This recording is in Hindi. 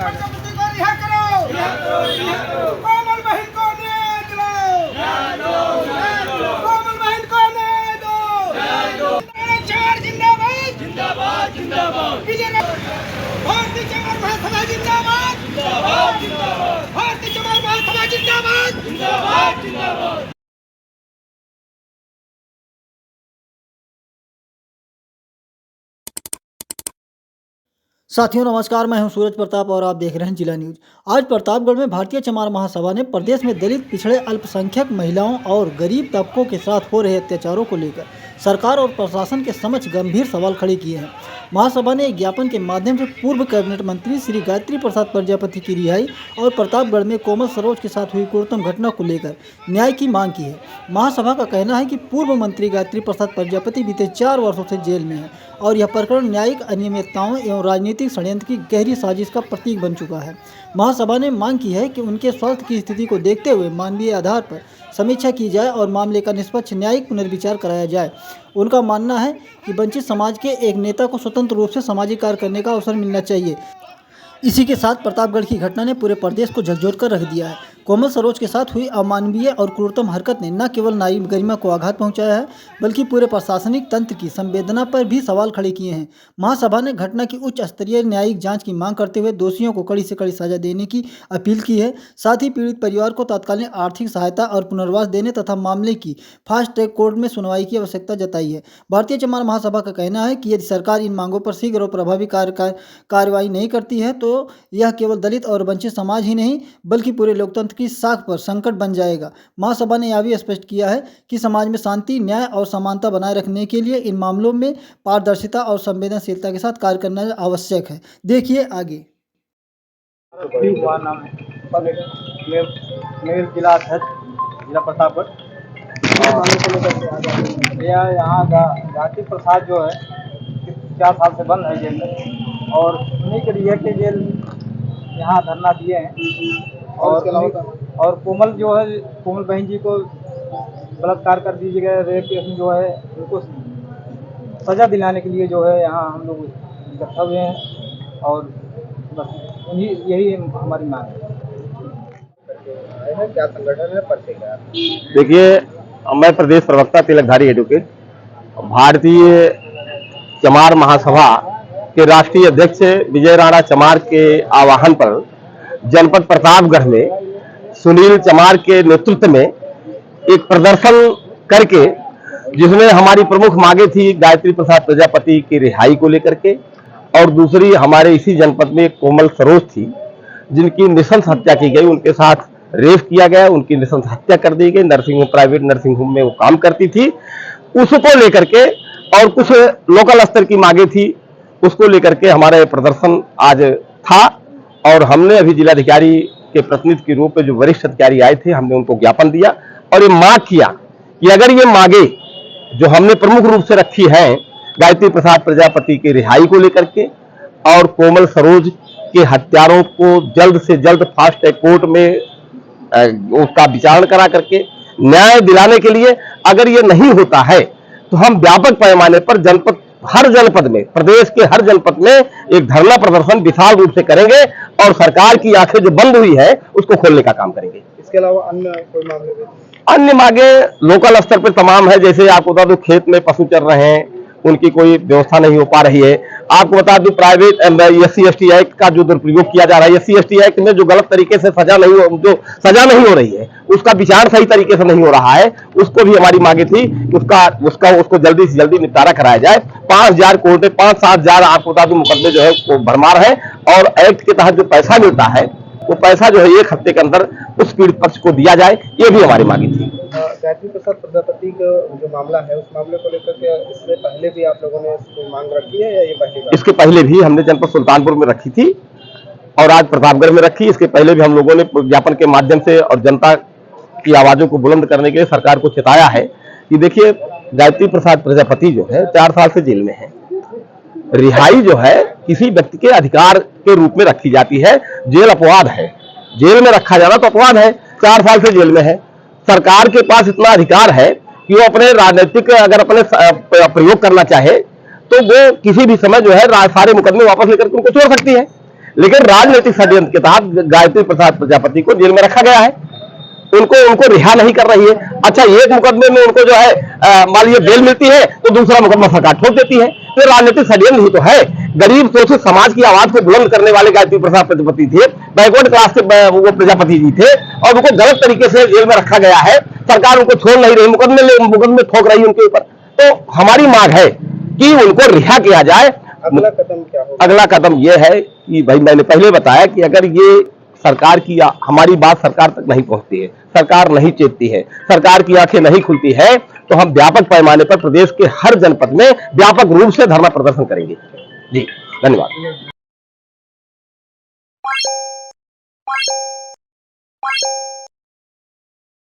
रिहा करो, कोमल बहन को न्याय दिलाओ, कोमल बहन को न्याय दो। चमार जिंदाबाद, जिंदाबाद जिंदाबाद। भारतीय चमार महासभा जिंदाबाद, जिंदाबाद जिंदाबाद। भारतीय चमार महासभा जिंदाबाद, जिंदाबाद जिंदाबाद। साथियों नमस्कार, मैं हूं सूरज प्रताप और आप देख रहे हैं जिला न्यूज। आज प्रतापगढ़ में भारतीय चमार महासभा ने प्रदेश में दलित, पिछड़े, अल्पसंख्यक महिलाओं और गरीब तबकों के साथ हो रहे अत्याचारों को लेकर सरकार और प्रशासन के समक्ष गंभीर सवाल खड़े किए हैं। महासभा ने एक ज्ञापन के माध्यम से पूर्व कैबिनेट मंत्री श्री गायत्री प्रसाद प्रजापति की रिहाई और प्रतापगढ़ में कोमल सरोज के साथ हुई क्रूरतम घटना को लेकर न्याय की मांग की है। महासभा का कहना है कि पूर्व मंत्री गायत्री प्रसाद प्रजापति बीते 4 वर्षों से जेल में है और यह प्रकरण न्यायिक अनियमितताओं एवं राजनीतिक षड्यंत्र की गहरी साजिश का प्रतीक बन चुका है। महासभा ने मांग की है कि उनके स्वास्थ्य की स्थिति को देखते हुए मानवीय आधार पर समीक्षा की जाए और मामले का निष्पक्ष न्यायिक पुनर्विचार कराया जाए। उनका मानना है कि वंचित समाज के एक नेता को स्वतंत्र रूप से सामाजिक कार्य करने का अवसर मिलना चाहिए। इसी के साथ प्रतापगढ़ की घटना ने पूरे प्रदेश को झकझोर कर रख दिया है। कोमल सरोज के साथ हुई अमानवीय और क्रूरतम हरकत ने न केवल नारी गरिमा को आघात पहुंचाया है बल्कि पूरे प्रशासनिक तंत्र की संवेदना पर भी सवाल खड़े किए हैं। महासभा ने घटना की उच्च स्तरीय न्यायिक जांच की मांग करते हुए दोषियों को कड़ी से कड़ी सजा देने की अपील की है। साथ ही पीड़ित परिवार को तत्कालीन आर्थिक सहायता और पुनर्वास देने तथा मामले की फास्ट ट्रैक कोर्ट में सुनवाई की आवश्यकता जताई है। भारतीय चमार महासभा का कहना है कि यदि सरकार इन मांगों पर शीघ्र और प्रभावी कार्रवाई नहीं करती है तो यह केवल दलित और वंचित समाज ही नहीं बल्कि पूरे लोकतंत्र की साख पर संकट बन जाएगा। महासभा ने यह भी स्पष्ट किया है कि समाज में शांति, न्याय और समानता बनाए रखने के लिए इन मामलों में पारदर्शिता और संवेदनशीलता के साथ कार्य करना आवश्यक है। देखिए आगे। मेरे जिला अध्यक्ष जिला प्रतापगढ़ यहाँ गायत्री प्रसाद जो है 4 साल से बंद है जेल में और उन्हीं के लिए के जेल यहाँ धरना दिए हैं और कोमल जो है कोमल बहन जी को बलात्कार कर दिए गए, रेप केस में जो है उनको सजा दिलाने के लिए जो है यहाँ हम लोग इकट्ठा हुए हैं और बस यही हमारी मांग है। क्या संगठन है परिचय क्या? देखिए, मैं प्रदेश प्रवक्ता तिलकधारी एडवोकेट भारतीय चमार महासभा के राष्ट्रीय अध्यक्ष विजय राणा चमार के आह्वान पर जनपद प्रतापगढ़ में सुनील चमार के नेतृत्व में एक प्रदर्शन करके जिसमें हमारी प्रमुख मांगे थी गायत्री प्रसाद प्रजापति की रिहाई को लेकर के और दूसरी हमारे इसी जनपद में कोमल सरोज थी जिनकी नृशंस हत्या की गई, उनके साथ रेप किया गया, उनकी नृशंस हत्या कर दी गई। Nursing home, private nursing home में वो काम करती थी। उसको लेकर के और कुछ लोकल स्तर की मांगे थी, उसको लेकर के हमारा प्रदर्शन आज था और हमने अभी जिलाधिकारी के प्रतिनिधि के रूप में जो वरिष्ठ अधिकारी आए थे हमने उनको ज्ञापन दिया और ये मांग किया कि अगर ये मांगे जो हमने प्रमुख रूप से रखी है गायत्री प्रसाद प्रजापति की रिहाई को लेकर के और कोमल सरोज के हत्यारों को जल्द से जल्द फास्ट ट्रैक कोर्ट में उसका विचारण करा करके न्याय दिलाने के लिए अगर ये नहीं होता है तो हम व्यापक पैमाने पर हर जनपद में, प्रदेश के हर जनपद में एक धरना प्रदर्शन विशाल रूप से करेंगे और सरकार की आंखें जो बंद हुई है उसको खोलने का काम करेंगे। इसके अलावा अन्य कोई मामले? अन्य मांगे लोकल स्तर पर तमाम है। जैसे आपको बता दूं खेत में पशु चर रहे हैं, उनकी कोई व्यवस्था नहीं हो पा रही है। आपको बता दूं प्राइवेट SC/ST एक्ट का जो दुरुपयोग किया जा रहा है, SC/ST एक्ट में जो गलत तरीके से सजा नहीं हो रही है उसका विचार सही तरीके से नहीं हो रहा है, उसको भी हमारी मांगे थी उसको जल्दी से जल्दी निपटारा कराया जाए। 5000 कोर्ट 5-7 हजार आपको बता दूं मुकदमे जो है वो भरमार है और एक्ट के तहत जो पैसा मिलता है वो पैसा जो है 1 हफ्ते के अंदर उस पीड़ित पक्ष को दिया जाए, ये भी हमारी मांगी थी। गायत्री प्रसाद प्रजापति का जो मामला है उस मामले को लेकर के इससे पहले भी आप लोगों ने इसको मांग रखी है या ये पहली बार? इसके पहले भी हमने जनपद सुल्तानपुर में रखी थी और आज प्रतापगढ़ में रखी। इसके पहले भी हम लोगों ने ज्ञापन के माध्यम से और जनता की आवाजों को बुलंद करने के लिए सरकार को चेताया है कि देखिए गायत्री प्रसाद प्रजापति जो है 4 साल से जेल में है। रिहाई जो है किसी व्यक्ति के अधिकार के रूप में रखी जाती है। जेल अपवाद है, जेल में रखा जाना तो अपवाद है। 4 साल से जेल में है। सरकार के पास इतना अधिकार है कि वो अपने राजनीतिक अगर अपने प्रयोग करना चाहे तो वो किसी भी समय जो है सारे मुकदमे वापस लेकर के उनको छोड़ सकती है। लेकिन राजनीतिक षड्यंत्र के तहत गायत्री प्रसाद प्रजापति को जेल में रखा गया है, उनको रिहा नहीं कर रही है। अच्छा, एक मुकदमे में उनको जो है मान लीजिए बेल मिलती है तो दूसरा मुकदमा सरकार ठोक देती है, तो राजनीतिक षड्यंत्र ही तो है। गरीब शोषित समाज की आवाज को बुलंद करने वाले गायत्री प्रसाद प्रजापति थे, बैकवर्ड क्लास के वो प्रजापति जी थे, और उनको गलत तरीके से जेल में रखा गया है। सरकार उनको छोड़ नहीं रही, मुकदमे ठोक रही है उनके ऊपर। तो हमारी मांग है कि उनको रिहा किया जाए। अगला कदम क्या होगा? अगला कदम यह है कि भाई मैंने पहले बताया कि अगर ये सरकार की हमारी बात सरकार तक नहीं पहुंचती है, सरकार नहीं चेतती है, सरकार की आंखें नहीं खुलती है, तो हम व्यापक पैमाने पर प्रदेश के हर जनपद में व्यापक रूप से धरना प्रदर्शन करेंगे। जी धन्यवाद।